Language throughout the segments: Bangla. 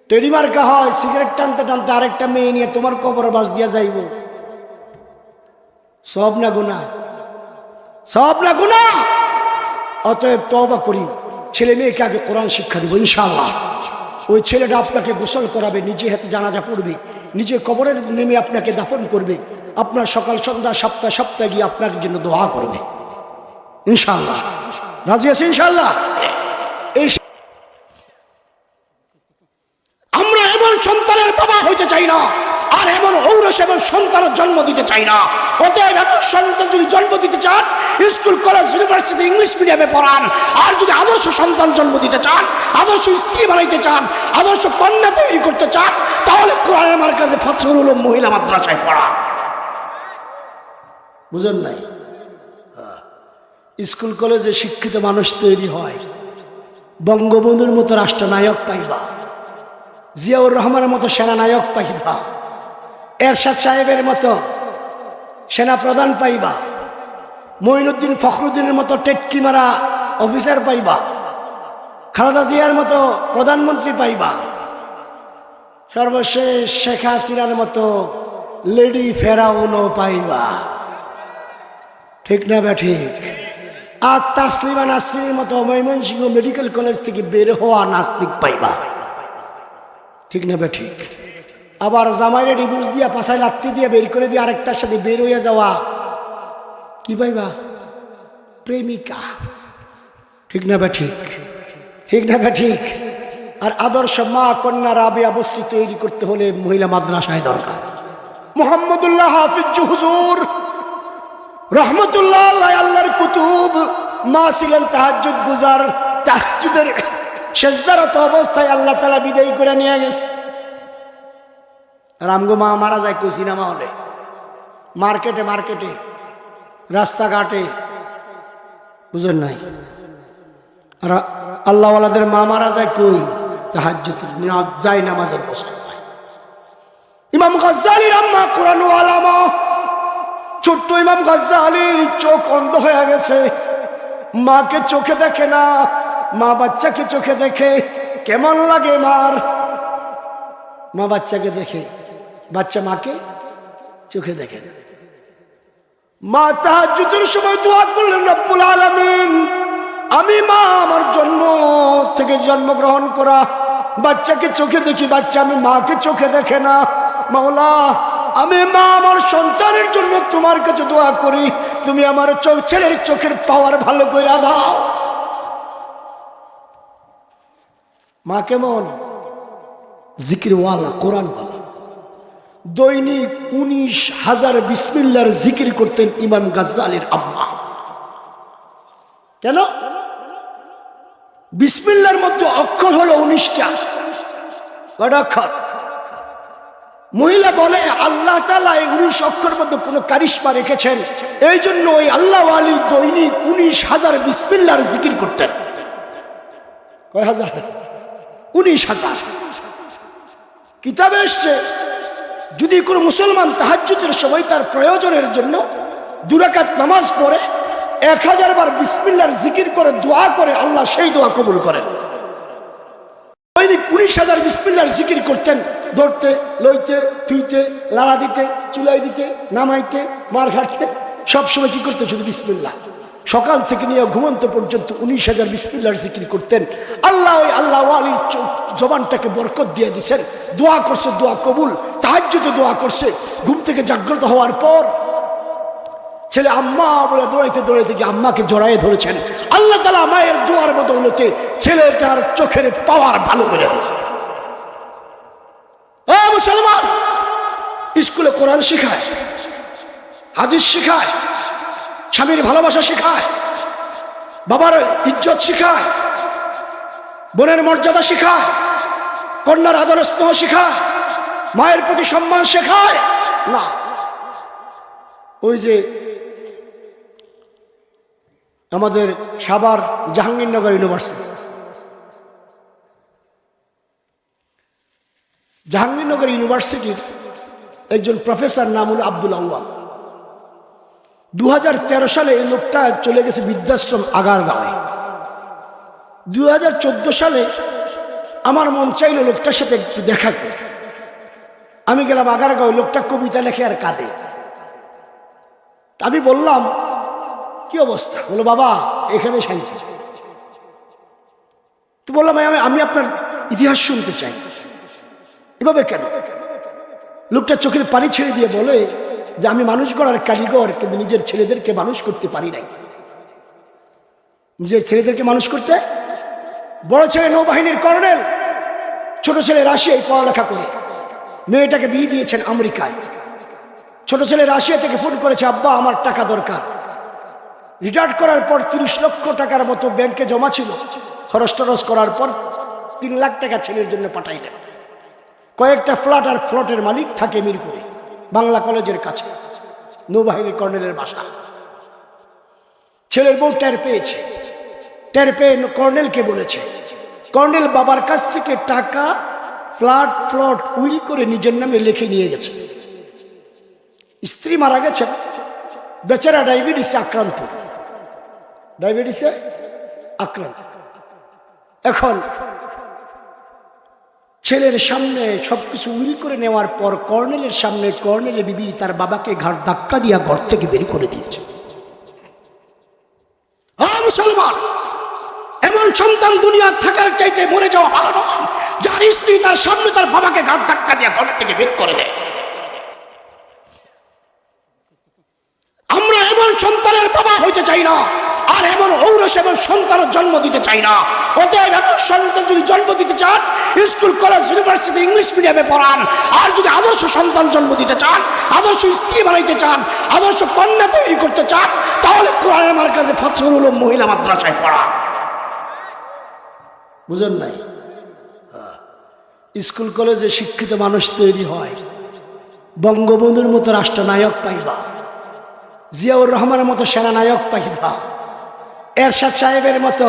টেডি মার্কা হয়, সিগারেট টানতে টানতে আরেকটা মেয়ে নিয়ে তোমার কবর বাস দিয়া যাইব। সব না গুনাহ, সব না গুনাহ। অতএব তওবা করি, ছেলে মেয়েকে আগে কোরআন শিক্ষা দিব ইনশাআল্লাহ। ওই ছেলেটা আপনাকে গোসল করাবে, নিজে হাতে জানাজা পড়বে, নিজে কবরে নেমে আপনাকে দাফন করবে, আপনার সকাল সন্ধ্যা সপ্তাহে সপ্তাহে গিয়ে আপনার জন্য দোয়া করবে ইনশাআল্লাহ। রাজি আছে ইনশাআল্লাহ? এই আমরা এমন সন্তানের বাবা হইতে চাই না, আর এমন ঔরস এবং সন্তানের জন্ম দিতে চাই না। অতএব এমন সন্তান যদি জন্ম দিতে চান, স্কুল কলেজ ইউনিভার্সিটি ইংলিশ মিডিয়ামে পড়ান। আর যদি আদর্শ সন্তান জন্ম দিতে চান, আদর্শ স্ত্রী বানাইতে চান, আদর্শ কন্যা তৈরি করতে চান, তাহলে কোরআনের মার্কাজে ফাতহুল উলুম মহিলা মাদ্রাসায় পড়ান। বুঝেন নাই? স্কুল কলেজে শিক্ষিত মানুষ তৈরি হয়, বঙ্গবন্ধুর মতো রাষ্ট্রনায়ক পাইবা, জিয়াউর রহমানের মতো সেনানায়ক পাইবা, এরশাদ সাহেবের মতো সেনা প্রধান পাইবা, মঈনুদ্দিন ফখরুদ্দিনের মতো টেটকি মারা অফিসার পাইবা, খালেদা জিয়ার মতো প্রধানমন্ত্রী পাইবা, সর্বশেষ শেখ হাসিনার মতো লেডি ফেরাউনও পাইবা। ঠিক না বে ঠিক? আর তাসলিমা নাসরিনের মতো ময়মনসিংহ মেডিকেল কলেজ থেকে বের হওয়া নাস্তিক পাইবা। ঠিক না বে ঠিক? আবার জামাইরে ডিভোর্স দিয়া পাশায় লাত্তি দিয়ে বের করে দিয়ে আরেকটার সাথে বের হইয়া যাওয়া কি পাইবা? প্রেমিকা। ঠিক না বে ঠিক? ঠিক না বে ঠিক? আর আদর্শ মা কন্যা রাবেয়া বস্তি তৈরি করতে হলে মহিলা মাদ্রাসায় দরকার। মুহাম্মদুল্লাহ হাফিজ হুজুর রহমতুল্লাহ আলাইহি, আল্লাহর কুতুব, মা ছিলেন তাহাজ্জুদ গুজার। তাহাজ্জুদের সেজদারত অবস্থায় আল্লাহ তাআলা বিদায় করে নিয়ে গেছে। রামগো মা মারা যায় কই? সিনেমা হলে, মার্কেটে মার্কেটে, রাস্তাঘাটে। বুঝেন নাই? আর আল্লাহওয়ালাদের মা মারা যায় কই? তাহাজ্জুদের যায় নামাজের বসে। ইমাম গাজ্জালী রাম্মা কুরআন ওয়ালামা, ছোট্ট ইমাম গাজ্জালী চোখ অন্ধ হয়ে গেছে, মাকে চোখে দেখে না, মা বাচ্চাকে চোখে দেখে। কেমন লাগে মার? মা বাচ্চাকে দেখে, বাচ্চা মাকে চোখে দেখে। মা তাহাজ্জুদের সময় দোয়া করলেন, রব্বুল আলামিন, আমি মা আমার জন্ম থেকে জন্মগ্রহণ করা বাচ্চাকে চোখে দেখি, বাচ্চা আমি মাকে চোখে দেখে না। মাওলা, আমি মা আমার সন্তানের জন্য তোমার কাছে দোয়া করি, তুমি আমার ছেলের চোখের পাওয়ার ভালো করে দাও। মা কেমন? জিকিরওয়ালা, কোরআনওয়ালা। দৈনিক 19,000 বিসমিল্লাহর জিকির করতেন ইমাম গাজ্জালীর আম্মা। কেন? বিসমিল্লাহর মধ্যে অক্ষর হলো 19টা। কয়টা অক্ষর? মহিলা বলে আল্লাহ তাআলা এই 19 অক্ষরের মধ্যে কোনো কারিশমা রেখেছেন, এই জন্য ওই আল্লাহ ওয়ালি দৈনিক 19,000 বিসমিল্লাহর জিকির করতেন। কয় হাজার? 19,000। কিতাবে এসছে, যদি কোনো মুসলমান তাহাজ্জুদের সময় তার প্রয়োজনের জন্য 2 রাকাত নামাজ পড়ে 1000 বার বিসমিল্লাহর জিকির করে দোয়া করে, আল্লাহ সেই দোয়া কবুল করেন। দৈনিক 19,000 বিসমিল্লাহর জিকির করতেন। ধরতে, লইতে, থুইতে, লাড়া দিতে, চুলাই দিতে, নামাইতে, মার ঘাটতে, সবসময় কি করতেন? শুধু বিসমিল্লাহ। সকাল থেকে নিয়ে ঘুমন্ত পর্যন্ত 19,000 বিসমিল্লাহর জিকির করতেন। আল্লাহ ওই আল্লাহ ওয়ালির জবানটাকে বরকত দিয়ে দিয়েছেন। দোয়া করছে, দোয়া কবুল। তাহাজ্জুদে দোয়া করছে। ঘুম থেকে জাগ্রত হওয়ার পর ছেলে আম্মা বলে দৌড়াইতে দৌড়াইতে গিয়ে আম্মাকে জড়াইয়ে ধরেছেন। আল্লাহ তাআলা মায়ের দোয়ার বদৌলতে ছেলেটার চোখের পাওয়ার ভালো করে দিয়েছে। ও মুসলমান, স্কুলে কোরআন শিখায়, হাদিস শিখায়, স্বামীর ভালোবাসা শিখায়, বাবার ইজ্জত শিখায়, বোনের মর্যাদা শিখায়, কন্যার আদর স্নেহ শিখায়, মায়ের প্রতি সম্মান শেখায় না। ওই যে আমাদের সাভার জাহাঙ্গীরনগর ইউনিভার্সিটি, জাহাঙ্গীরনগর ইউনিভার্সিটির একজন প্রফেসর নাম হল আব্দুল আউয়াল। 2013 সালে এই লোকটা চলে গেছে বৃদ্ধাশ্রম আগারগাঁওয়ে। 2014 সালে আমার মন চাইলো লোকটার সাথে একটু দেখা করি। আমি গেলাম আগারগাঁও, লোকটা কবিতা লেখে আর কাঁদে। আমি বললাম কি অবস্থা? বলো বাবা এখানে শান্তি। তো বললাম আমি আপনার ইতিহাস শুনতে চাই। এভাবে কেন? লোকটা চোখের পানি ছেড়ে দিয়ে বলে যে আমি মানুষ গড়ার কারিগর, কিন্তু নিজের ছেলেদেরকে মানুষ করতে পারি নাই। নিজের ছেলেদেরকে মানুষ করতে, বড় ছেলে নৌবাহিনীর কর্নেল, ছোট ছেলে রাশিয়ায় পড়ালেখা করে, মেয়েটাকে বিয়ে দিয়েছেন আমেরিকায়। ছোট ছেলে রাশিয়া থেকে ফোন করেছে, আব্বা আমার টাকা দরকার। রিটায়ার্ড করার পর 30 লক্ষ টাকার মতো ব্যাংকে জমা ছিল। খরচ টরচ করার পর 3 লাখ টাকা ছেলের জন্য পাঠাইলেন। কয়েকটা ফ্ল্যাট আর ফ্লটের মালিক থাকে মিরপুরে, বাংলা কলেজের কাছে, নৌবাহিনীর কর্নেলের বাসা। ছেলের বউ টের পেয়েছে, টের পেয়ে কর্নেলকে বলেছে। কর্নেল বাবার কাছ থেকে টাকা, ফ্লট উইল করে নিজের নামে লিখে নিয়ে গেছে। স্ত্রী মারা গেছে, বেচারা ডায়াবেটিসে আক্রান্ত, এখন ছেলের সামনে সবকিছু উইল করে নেওয়ার পর কর্নেলের সামনে কর্নেলের বিবি তার বাবাকে ঘাড় ধাক্কা দিয়া ঘর থেকে বের করে দিয়েছে। মুসলমান, এমন সন্তান দুনিয়ার থাকার চাইতে মরে যাওয়া ভালো নয়, যার স্ত্রী তার সামনে তার বাবাকে ঘাড় ধাক্কা দিয়া ঘর থেকে বের করে দেয়। আমরা এমন সন্তানের বাবা হইতে চাই না, আর এমন ঔরস এমন সন্তানের জন্ম দিতে চাই না। অতএব এমন সন্তান যদি জন্ম দিতে চান, স্কুল কলেজ ইউনিভার্সিটি ইংলিশ মিডিয়ামে পড়ান। আর যদি আদর্শ সন্তান জন্ম দিতে চান, আদর্শ স্ত্রী বানাইতে চান, আদর্শ কন্যা তৈরি করতে চান, তাহলে কোরআনের মার্কাজে ফজলুল উলুম মহিলা মাদ্রাসায় পড়ান। বুঝেন নাই? স্কুল কলেজে শিক্ষিত মানুষ তৈরি হয়, বঙ্গবন্ধুর মতো রাষ্ট্রনায়ক পাইবা, জিয়াউর রহমানের মতো সেনানায়ক পাইবা, এরশাদ সাহেবের মতো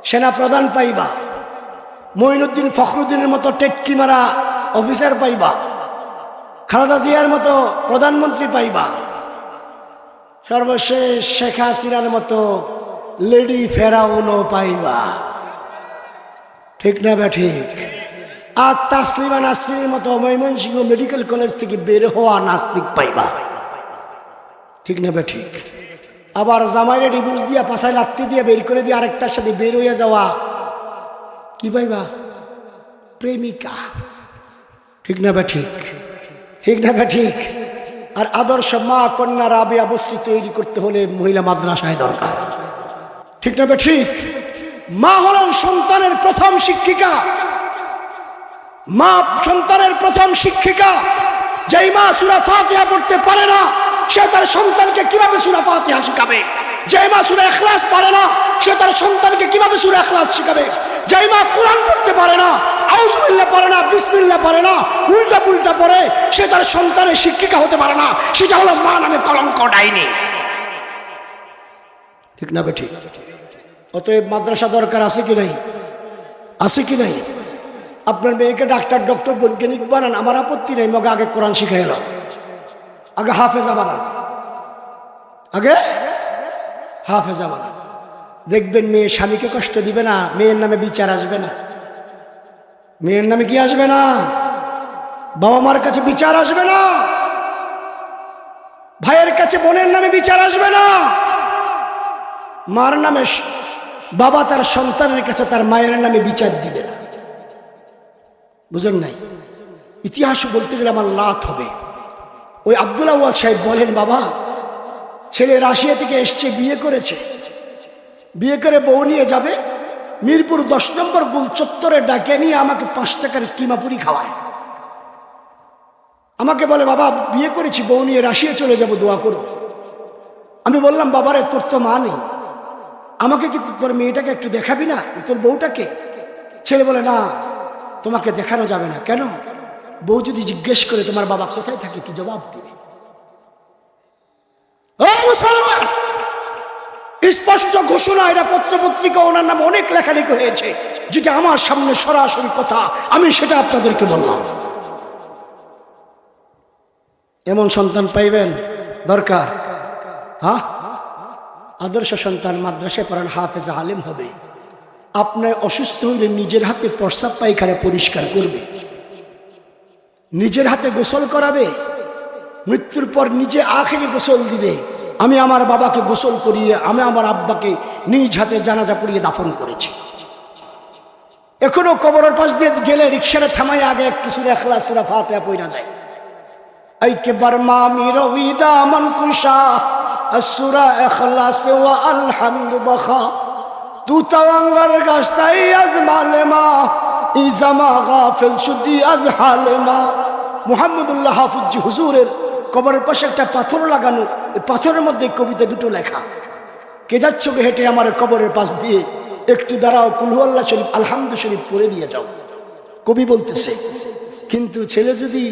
সেনা প্রধান পাইবা, মঈনুদ্দিন ফখরুদ্দিনের মতো টেক্কি মারা অফিসার পাইবা, খালেদা জিয়ার মতো প্রধানমন্ত্রী পাইবা, সর্বশেষ শেখ হাসিনার মতো লেডি ফেরাউনও পাইবা। ঠিক না বে ঠিক? আর তাসলিমা নাসরিনের মতো ময়মনসিংহ মেডিকেল কলেজ থেকে বের হওয়া নাস্তিক পাইবা। ঠিক না বে ঠিক? আবার জামাইরে ডিভোর্স দিয়া পাশায় লাত্তি দিয়ে বের করে দিয়ে আরেকটার সাথে বের হইয়া যাওয়া কি পাইবা? প্রেমিকা। ঠিক না বে ঠিক? ঠিক না বে ঠিক? আর আদর্শ মা কন্যা রাবেয়া বস্তি তৈরি করতে হলে মহিলা মাদ্রাসায় দরকার। ঠিক না বে ঠিক? মা হলেন সন্তানের প্রথম শিক্ষিকা। মা সন্তানের প্রথম শিক্ষিকা। যেই মা সূরা ফাতিহা পড়তে পারে না, সে তার সন্তানকে কিভাবে সূরা ফাতিহা শিখাবে? যে মা সূরা ইখলাস পারে না, সে তার সন্তানকে কিভাবে সূরা ইখলাস শিখাবে? যে মা কোরআন পড়তে পারে না, আউযুবিল্লাহ পারে না, বিসমিল্লাহ পারে না, উল্টা পুল্টা পড়ে, সে তার সন্তানের শিক্ষিকা হতে পারে না। সেটা হলো মা নামে কলঙ্ক, ডাইনি। ঠিক না বেঠিক? অতএব মাদ্রাসা দরকার আছে কি নাই? আছে কি নাই? আপনার মেয়েকে ডাক্তার, ডক্টর, বৈজ্ঞানিক বানান, আমার আপত্তি নেই। মগে আগে কোরআন শিখাই এলো, আগে হাফেজা বানান, আগে হাফেজা বানান। দেখবেন মেয়ে স্বামীকে কষ্ট দিবে না, মেয়ের নামে বিচার আসবে না। মেয়ের নামে কি আসবে না? বাবা মার কাছে বিচার আসবে না, ভাইয়ের কাছে বোনের নামে বিচার আসবে না। মার নামে বাবা তার সন্তানের কাছে তার মায়ের নামে বিচার দিবে না। বুঝেন নাই? ইতিহাস বলতে গেলে আমার লাত হবে। ওই আব্দুল আউয়াল সাহেব বলেন, বাবা ছেলে রাশিয়া থেকে এসছে, বিয়ে করেছে, বিয়ে করে বউ নিয়ে যাবে, মিরপুর 10 নম্বর গোল চত্বরে ডাকে নিয়ে আমাকে 5 টাকার কিমাপুরি খাওয়ায়। আমাকে বলে, বাবা বিয়ে করেছি, বউ নিয়ে রাশিয়া চলে যাব, দোয়া করো। আমি বললাম, বাবারে তোর তো মা নেই, আমাকে কি তোর মেয়েটাকে একটু দেখাবি না, তোর বউটাকে? ছেলে বলে, না তোমাকে দেখানো যাবে না। কেন? বউ যদি জিজ্ঞেস করে তোমার বাবা কোথায় থাকে, কি জবাব দিবে? স্পষ্ট ঘোষণা, এটা পত্রপত্রিকা, ওনার নামে অনেক লেখালেখি হয়েছে, যেটা আমার সামনে সরাসরি কথা, আমি সেটা আপনাদেরকে বললাম। এমন সন্তান পাইবেন দরকার। হ্যাঁ, আদর্শ সন্তান, মাদ্রাসায় পড়ান, হাফেজ আলিম হবে, আপনার অসুস্থ হইলে নিজের হাতে প্রস্রাব পায়খানা পরিষ্কার করবে, নিজের হাতে গোসল করাবে, মৃত্যুর পর নিজে আখেরি গোসল দিবে। আমি আমার বাবাকে গোসল করিয়ে আমি আমার আব্বাকে নিজ হাতে জানাজা পড়িয়ে দাফন করেছি। এখনো কবরের পাশ দিয়ে গেলে রিক্সাটা থামাই আগে একটু সূরা ইখলাস সূরা ফাতিহা পড়া যায়। আইকে বারমা মিরবিদা মনকুশা সূরা ইখলাস ওয়া আলহামদু বখা তু তাওয়াঙ্গার গাস্তাই আজ মালেমা ইজামা গাফিল শুদি আজ হালেমা। মুহাম্মদুল্লাহ হাফিজ হুজুরের কবরের পাশে একটা পাথর লাগানো, এই পাথরের মধ্যে কবিতা দুটো লেখা, কে যাচ্ছ গে হেঁটে আমার কবরের পাশ দিয়ে, একটু দাঁড়াও কুল আল্লাহ শরীফ আলহামদু শরীফ পড়ে দিয়ে যাও। কবি বলতেছে কিন্তু ছেলে যদি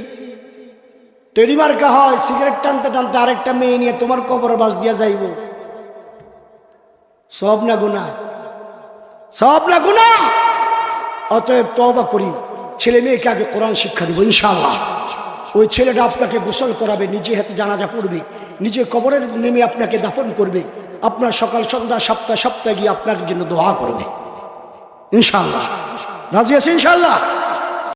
টেডি মার্কা হয়, সিগারেট টানতে টানতে আরেকটা মেয়ে নিয়ে তোমার কবরের পাশ দিয়ে যাইব, সব না গুনাহ, সব না গুনাহ। অতএব তওবা করি, ছেলে মেয়েকে আগে কোরআন শিক্ষা দিব ইনশাআল্লাহ। ওই ছেলেটা আপনাকে গোসল করাবে, নিজে হাতে জানাজা পড়বে, নিজে কবরে নেমে আপনাকে দাফন করবে, আপনার সকাল সন্ধ্যা সপ্তাহে সপ্তাহে গিয়ে আপনার জন্য দোয়া করবে ইনশাআল্লাহ। রাজি আছে ইনশাআল্লাহ?